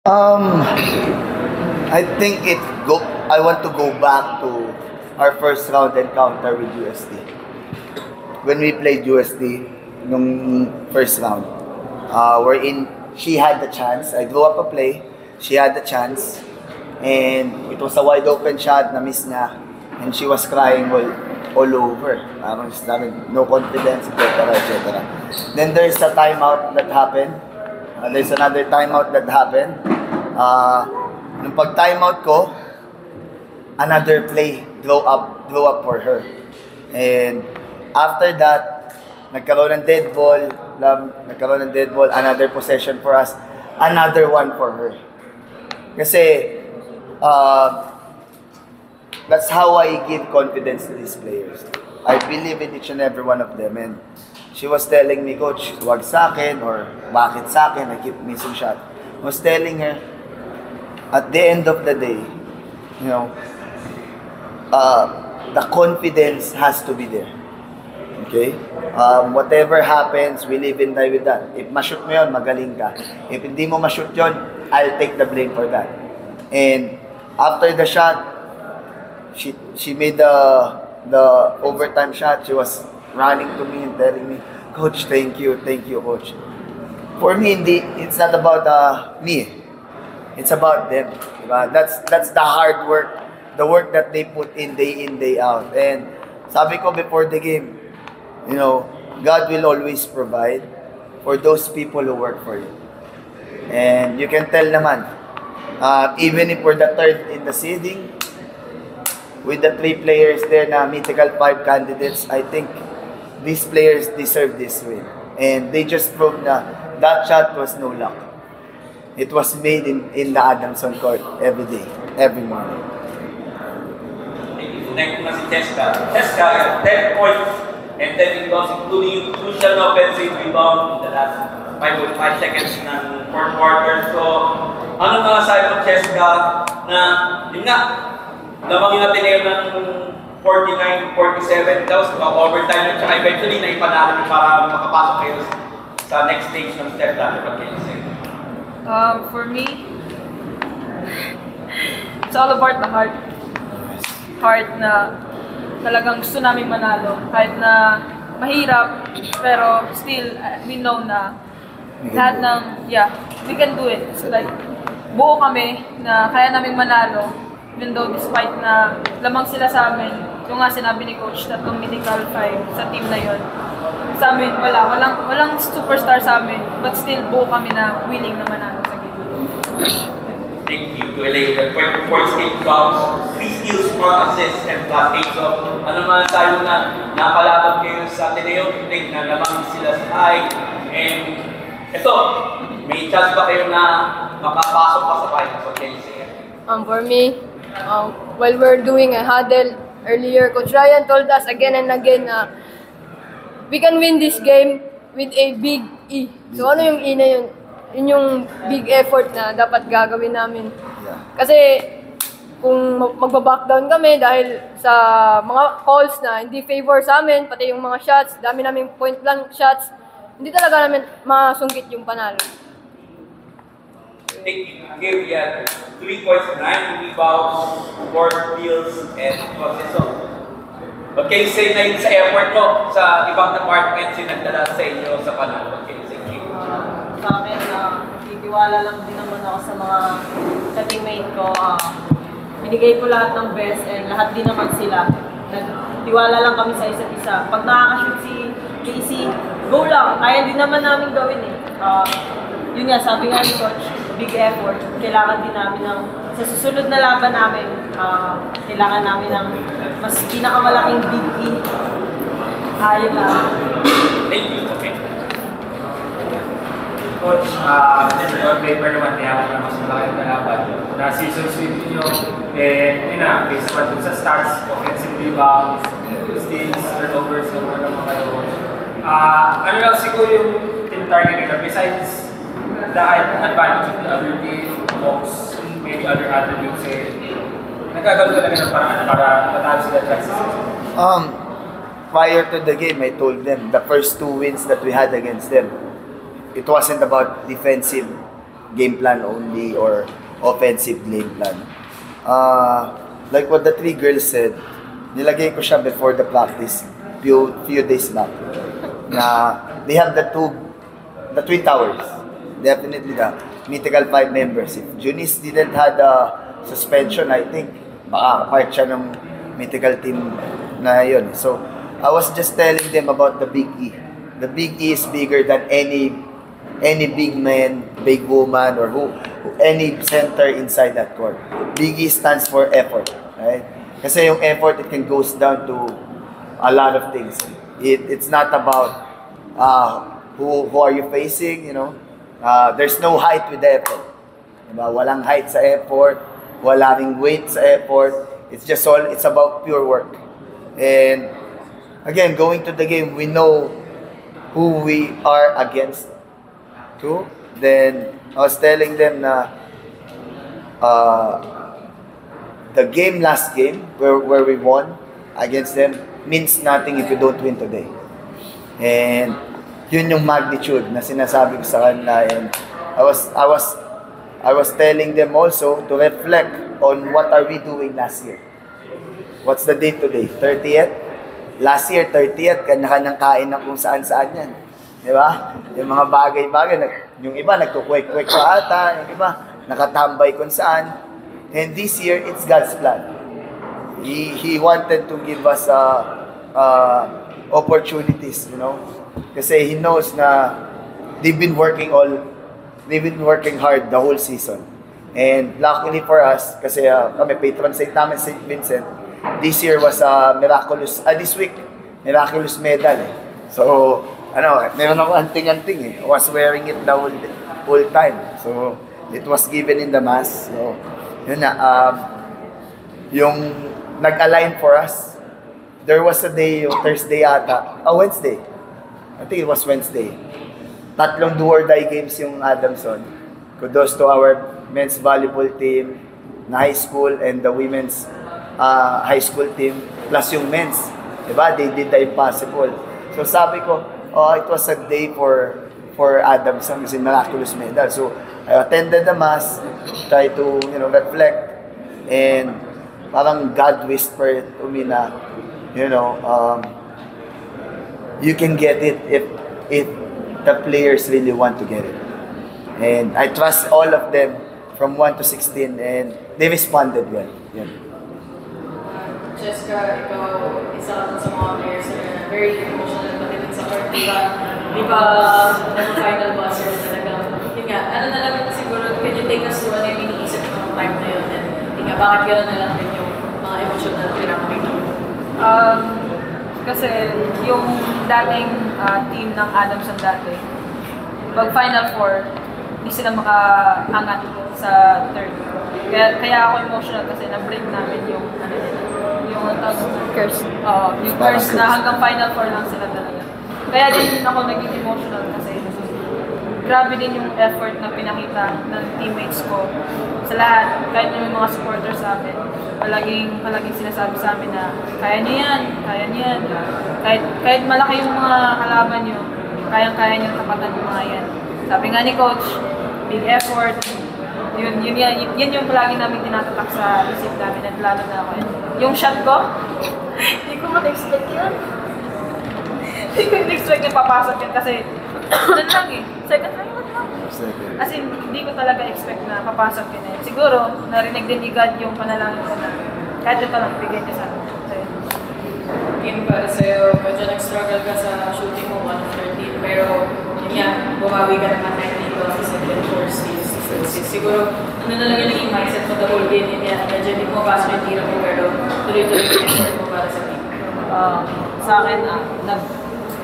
Um, I think I want to go back to our first round encounter with USD. When we played USD nung first round, wherein she had the chance. I drew up a play. She had the chance, and it was a wide open shot na miss niya, and she was crying all over. Sabi, no confidence, etc., etc. Then there's a timeout that happened. There's another timeout that happened. Nung pag-timeout ko, another play draw up for her. And after that, nagkaroon ng dead ball, another possession for us, another one for her. Kasi, that's how I give confidence to these players. I believe in each and every one of them. And she was telling me, Coach, wag sa akin, or bakit sa akin, I keep missing shot. I was telling her, at the end of the day, you know, the confidence has to be there. Okay? Whatever happens, we live and die with that. If ma-shoot mo yun, magaling ka. If hindi mo ma-shoot yun, I'll take the blame for that. And after the shot, she made the overtime shot. She was running to me and telling me, Coach, thank you, Coach. For me, it's not about me. It's about them. Diba? That's the hard work, the work that they put in, day out. And sabi ko before the game, you know, God will always provide for those people who work for you. And you can tell naman, even if we're the third in the seeding, with the 3 players there na mythical 5 candidates, I think these players deserve this win. And they just proved that shot was no luck. It was made in the Adamson court every day, every morning. Next na si Cheska. Cheska, 10 points and 10 rebounds, including crucial offensive rebound in the last 5 seconds ng fourth quarter. So, ano mga sabi mo, Cheska, na yun nga, lamang yung Ateneo ng 49-47, tapos overtime, at saka eventually na ipanalo para makapasok kayo sa next stage ng step ladder. What can you say? For me, it's all about the heart. Heart na talagang gusto namin manalo. Kahit na mahirap, pero still, we know na lahat ng, we can do it. It's like, buo kami na kaya namin manalo. Even though despite na lamang sila sa amin, yung nga sinabi ni Coach, tatlong mythical 5 sa team na yon. Sa amin, walang superstar sa amin, but still buo kami na willing na manalo sa game. Thank you, Duele. 24 state bounds, 3 steals, 4 assists, and plus 8. So, ano man tayo na nakalaban kayo sa Ateneo, think na lamang sila sa high. And ito, may chance ba kayo na makapasok pa sa finals? What can you say? For me, while we're doing a huddle earlier, Coach Ryan told us again and again na we can win this game with a big E. So ano yung E na yun? Yun yung big effort na dapat gagawin namin. Kasi kung magbabackdown kami dahil sa mga calls na hindi favor sa amin, pati yung mga shots, dami namin point blank shots, hindi talaga namin masungkit yung panalo. Here we have 3 points, 9 rebounds, 4 steals, and 2 assists. What can you say na yun sa effort mo sa ibang departments yung nagdala sa inyo sa panalo? What can you say? Sa akin, titiwala lang din naman ako sa mga ka-teammate ko. Binigay ko lahat ng best and lahat din naman sila. Nagtiwala lang kami sa isa't isa. Pag nakakashoot si Casey, go lang. Kaya din naman namin gawin eh. Yun nga, sabi nga ni Coach, big effort. Kailangan din namin ng, sa susunod na laban namin, kailangan namin ng mas pinakamalaking big E. Ayun lang. Thank you. Okay. Coach, on paper naman, kaya na mas malaki yung kalaban. Na season sweep nyo, yun na, based naman sa stats, offensive rebounds, steals, turnovers, yung mga naman kayo. Ano lang siguro yung team target nila, besides the advantage of the other team, box, maybe other attributes, nagkagalo talaga ng paraan para matalo sila chances? Prior to the game, I told them the first 2 wins that we had against them, it wasn't about defensive game plan only or offensive game plan. Like what the 3 girls said, nilagay ko siya before the practice, few days back. Na they have the Twin Towers. Definitely the Mythical 5 members. If Junis didn't had a suspension, I think baka part siya ng Mythical team na yun. So, I was just telling them about the Big E. The Big E is bigger than any big man, big woman, or any center inside that court. Big E stands for effort, right? Kasi yung effort, it can goes down to a lot of things. It's not about who are you facing, you know. There's no height with the effort. Diba? Walang height sa effort, walang weight sa effort. It's about pure work. And again, going to the game, we know who we are against. True? Then I was telling them na the last game where we won against them means nothing if you don't win today. And yun yung magnitude na sinasabi ko sa kanila. And I was telling them also to reflect on what are we doing last year. What's the date today? 30th? Last year, 30th, kanya-kanyang kain na kung saan-saan yan. Di ba? Yung mga bagay-bagay, yung iba nagkukwek-kwek pa ata, yung iba nakatambay kung saan. And this year, it's God's plan. He wanted to give us opportunities, you know. Kasi He knows na they've been working hard the whole season. And luckily for us, kasi kami patron saint namin St. Vincent, this year was this week, miraculous medal eh. So, meron ako anting-anting eh. I was wearing it the whole time. So, it was given in the mass. So, yun na, yung nag-align for us, there was a day, yung Thursday ata, Wednesday. I think it was Wednesday. 3 do-or-die games yung Adamson. Kudos to our men's volleyball team, na high school, and the women's high school team, plus yung men's. Diba? They did the impossible. So sabi ko, it was a day for Adamson kasi miraculous medal. So I attended the mass, try to reflect, and parang God whispered to me na, you can get it if the players really want to get it. And I trust all of them from 1 to 16, and they responded well. Yeah. Jessica, ikaw, isa ka sa mga players na very emotional pati din sa court. Di ba nag-final buzzer talaga? Yun nga, na lang siguro, can you take us through ano yung iniisip ng time na yun? And yun nga, bakit gano'n na lang din yung mga emotional na pinapakita mo? Kasi yung dating team ng Adamson dati, pag Final Four, hindi sila makaangat sa third. Kaya ako emotional kasi na-break namin yung Curse. Yung curse na hanggang Final Four lang sila talaga. Kaya din ako naging emotional kasi grabe din yung effort na pinakita ng teammates ko sa lahat. Kahit yung mga supporters sa amin, palaging sinasabi sa amin na kaya niyo yan. Kahit malaki yung mga kalaban niyo, kayang-kaya niyo tapatan yung mga yan. Sabi nga ni Coach, big effort. Yun yung palagi namin tinatatak sa isip namin at lalo na ako. Yung shot ko, hindi ko ma-expect yun. Hindi ko in-expect yung papasok yun kasi doon lang eh. Second try lang. As in, hindi ko talaga expect na papasok yun eh. Siguro, narinig din ni God yung panalangin ko na kahit ito lang, bigay niya sa akin. Team, para sa'yo, medyo nag-struggle ka sa shooting mo 113, pero yun yan, bumawi ka naman 19 sa second floor steals. Siguro, ano na lang yung naging mindset mo the whole game, yun yan, medyo hindi mo pasok yung tira mo, pero tuloy-tuloy yung effort mo para sa team. Sa akin,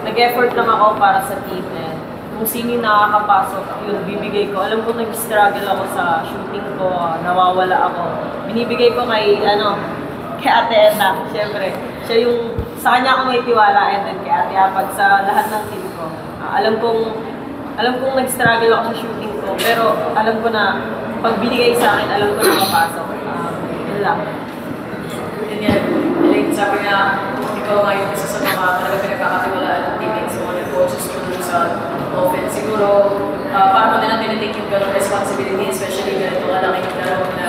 nag-effort lang ako para sa team, and kung sino yung nakakapasok, yun bibigay ko. Alam ko nag-struggle ako sa shooting ko, nawawala ako. Binibigay ko kay Ate Eta, syempre. Siya yung, sa kanya ako may tiwala, and then kay Ate Apag sa lahat ng team ko. Alam kong nag-struggle ako sa shooting ko, pero alam ko na pag binigay sa akin, alam ko na mapasok. Yun lang. Yun yan. Elaine, sabi na, ikaw nga yung isa sa mga talaga pinagkakatiwalaan ng teammates mo, ng coaches mo dun sa offense. Siguro, paano din natin na-take yung ganong responsibility, especially ganito kalaki yung laro na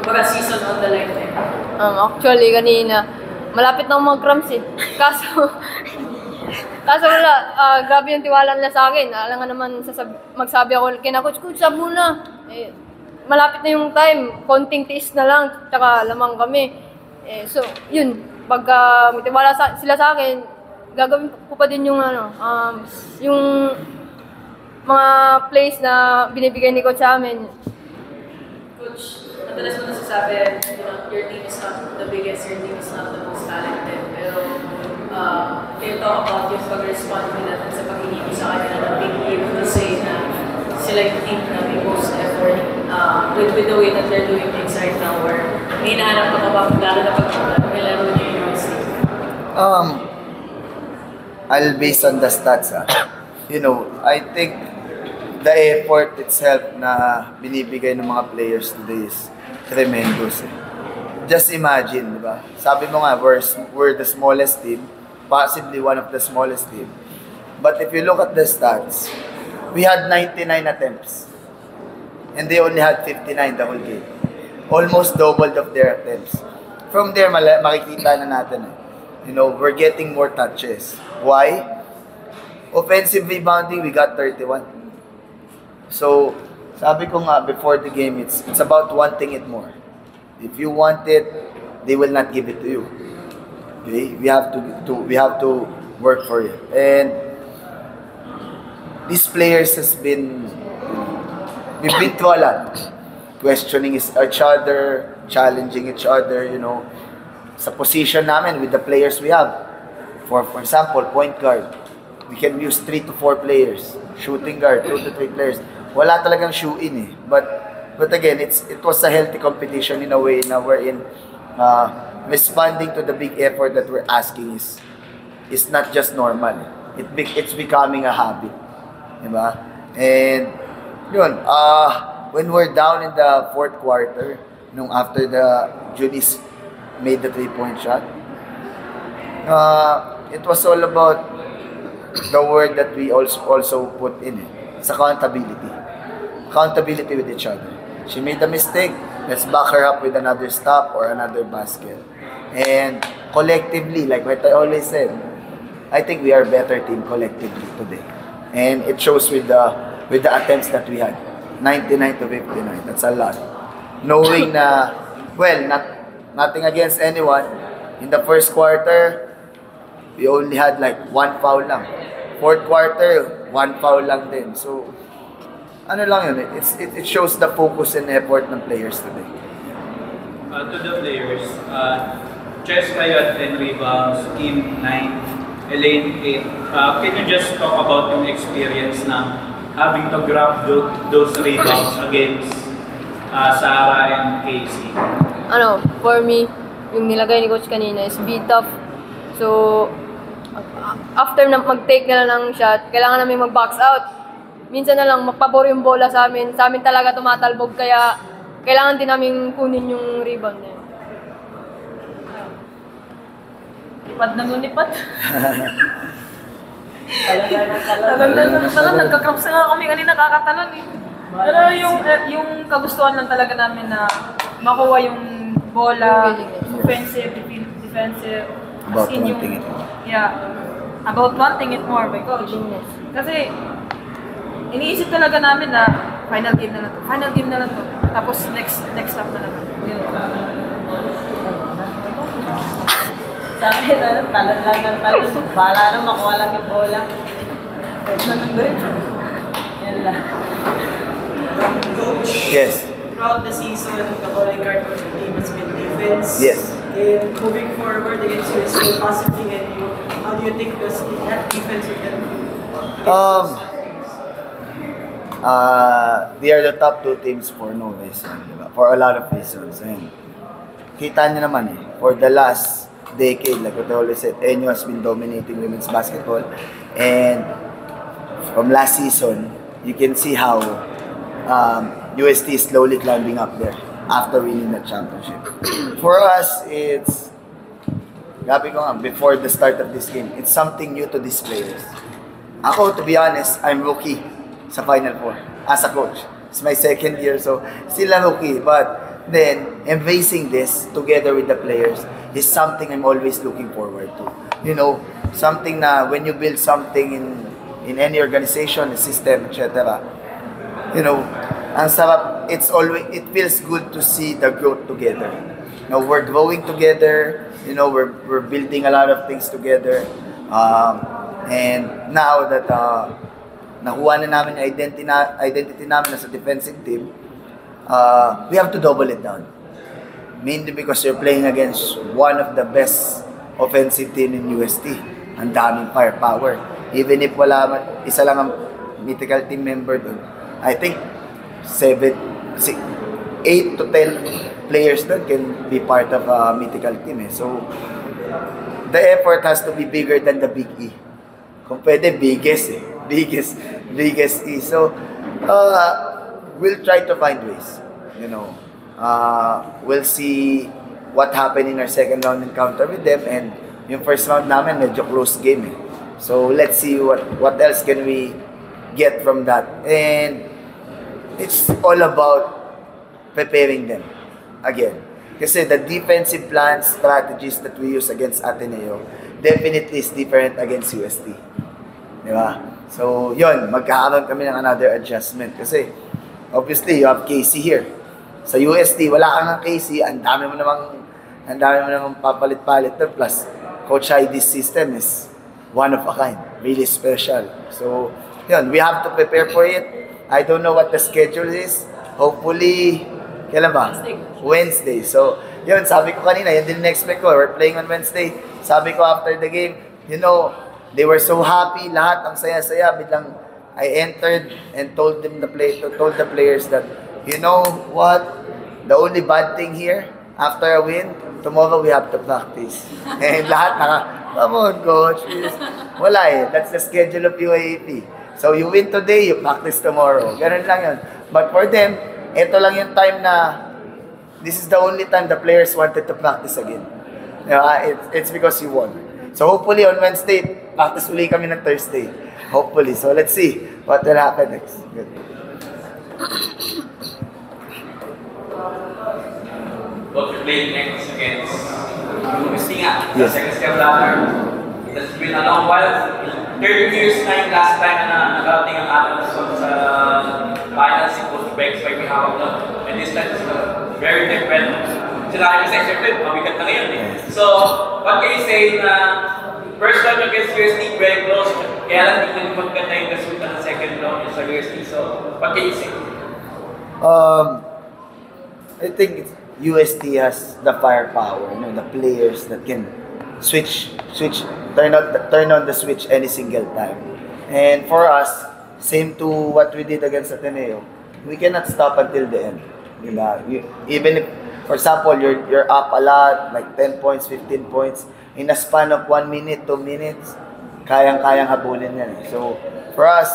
kumbaga season on the line. Actually, kanina, malapit na mag-cramps eh. Kaso wala, grabe yung tiwala nila sa akin. Alam nga naman, magsabi ako kina Coach, sab muna. Malapit na yung time, konting tiis na lang, tsaka lamang kami. So, yun, pagka may tiwala sila sa akin, gagawin ko pa din yung yung mga plays na binibigay ni Coach sa amin. Coach, madalas mo nasasabi, your team is not the biggest, your team is not the most talented. Pero, can you talk about yung pag-respond nila sa pag-ibig sa kanila na being able to say na sila yung team na may most effort with the way that they're doing things right now, or may hinahanap ka ba lalo na pag-laro niyo yung university? I'll base on the stats. You know, I think the effort itself na binibigay ng mga players today is tremendous. Just imagine, di ba? Sabi mo nga, we're the smallest team, possibly one of the smallest team. But if you look at the stats, we had 99 attempts. And they only had 59 the whole game. Almost doubled of their attempts. From there, makikita na natin. You know, we're getting more touches. Why? Offensive rebounding, we got 31. So, sabi ko nga, before the game, it's about wanting it more. If you want it, they will not give it to you. Okay? We have to work for it. And these players we've been through a lot. Questioning each other, challenging each other, you know, sa position namin with the players we have. For example, point guard, we can use 3 to 4 players. Shooting guard, 2 to 3 players. Wala talagang shoe-in eh. But again, it was a healthy competition in a way na we're in responding to the big effort that we're asking is not just normal. It's becoming a habit. Diba? And yun, when we're down in the fourth quarter, after the Junis made the 3-point shot, it was all about the word that we also put in it. It's accountability. Accountability with each other. She made a mistake, let's back her up with another stop or another basket. And collectively, like what I always said, I think we are a better team collectively today. And it shows with the attempts that we had. 99 to 59. That's a lot. Knowing na, well, nothing against anyone. In the first quarter, we only had like 1 foul lang. Fourth quarter, 1 foul lang din. So, ano lang yun, it shows the focus and effort ng players today. To the players, Chess kayo at 10 rebounds, Kim 9, Elaine 8. Can you just talk about yung experience na having to grab those rebounds against Sarah and Casey? For me, yung nilagay ni Coach kanina is be tough. So, after na mag-take nila ng shot, kailangan namin mag-box out. Minsan na lang, magpabor yung bola sa amin. Sa amin talaga tumatalbog, kaya kailangan din namin kunin yung rebound na yun. Lipad na nunipad. Talagang nagka-cramps na nga kami kanina kakatalon eh. Pero yung kagustuhan lang talaga namin na makuha yung bola, offensive, defensive. About wanting it more. Yeah. About wanting it more by Coach. Kasi iniisip talaga namin na final game na lang to. Tapos next stop na lang. Sa akin, talon lang ng talon. Bala na makuha lang yung bola. Pwede na nang gawin. Yan lang. Coach, Yes. throughout the season, the calling card of the team has been defense. Yes. And moving forward against USC, possibly NU, how do you think that defense will help you? They are the top 2 teams for no reason, diba? For a lot of reasons. And kita niyo naman for the last decade, like what I always said, NU has been dominating women's basketball. And from last season, you can see how UST is slowly climbing up there after winning the championship. For us, before the start of this game, it's something new to these players. Ako, to be honest, I'm rookie sa Final Four as a coach. It's my second year, so still a rookie. But then, embracing this together with the players is something I'm always looking forward to. You know, something na when you build something in any organization, system, etc. You know, ang sarap, it feels good to see the growth together. You know, we're growing together, you know, we're building a lot of things together. And now that nakuha na namin yung identity namin as a defensive team, we have to double it down. Mainly because you're playing against one of the best offensive team in UST. Ang daming firepower. Even if isa lang ang mythical team member dun, I think 8 to 10 players dun can be part of a mythical team. So, the effort has to be bigger than the Big E. Kung pwede, biggest E. So, we'll try to find ways. You know, we'll see what happened in our second round encounter with them, and yung first round namin, medyo close game. So, let's see what else can we get from that. And it's all about preparing them again. Kasi the defensive plans, strategies that we use against Ateneo definitely is different against UST. Di ba? So, yun, magkakaroon kami ng another adjustment. Kasi, obviously, you have KC here. Sa UST, wala kang ng KC, ang dami mo namang papalit-palit. Plus, Coach ID's system is one of a kind, really special. So, yun, we have to prepare for it. I don't know what the schedule is. Hopefully, kailan ba? Wednesday. So, yun, sabi ko kanina, yun din expect ko. We're playing on Wednesday. Sabi ko after the game, you know, they were so happy, lahat ang saya-saya. Biglang I entered and told the players that, you know what? The only bad thing here, after a win, tomorrow we have to practice. And lahat come on, coach. Wala eh. That's the schedule of UAAP. So you win today, you practice tomorrow. Ganun lang yun. But for them, ito lang yung time na this is the only time the players wanted to practice again. It's because you won. So hopefully on Wednesday, practice uli kami ng Thursday. Hopefully. So let's see what will happen next. Good. What we play next against UST nga. Yes. Second step ladder. It's been a long while. 30 years na yung last time na nakarating ang Adams sa finals. It was breaks by Mihawag na. And this time is very different. Sila kasi siyempre, mabigat na ngayon eh. So, what can you say na first time against UST, very close. Kaya lang hindi na maganda yung resulta ng second round sa UST. So, what can you say? I think UST has the firepower, you know, the players that can turn on the switch any single time. And for us, same to what we did against Ateneo, we cannot stop until the end. Even if, for example, you're up a lot, like 10 points, 15 points, in a span of 1 minute, 2 minutes, kayang-kayang habulin yan. So, for us,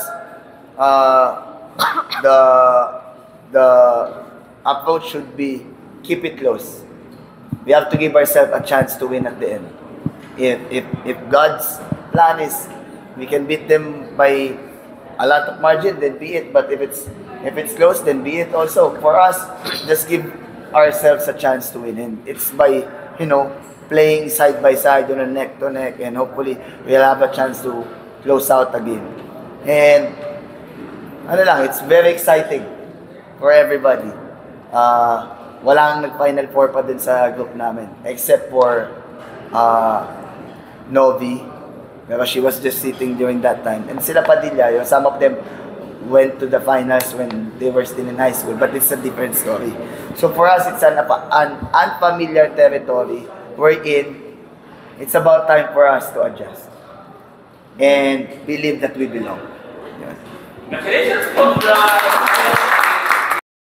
the approach should be keep it close. We have to give ourselves a chance to win at the end. If God's plan is we can beat them by a lot of margin, then be it. But if it's close, then be it also. For us, just give ourselves a chance to win. And it's by, you know, playing side by side on a neck to neck, and hopefully we'll have a chance to close out the game. And it's very exciting for everybody. Walang nag-Final Four pa din sa group namin, except for Novi, pero she was just sitting during that time. And sila Padilla, some of them went to the finals when they were still in high school, but it's a different story. So for us, it's an unfamiliar territory we're in. It's about time for us to adjust and believe that we belong. Congratulations, Coach.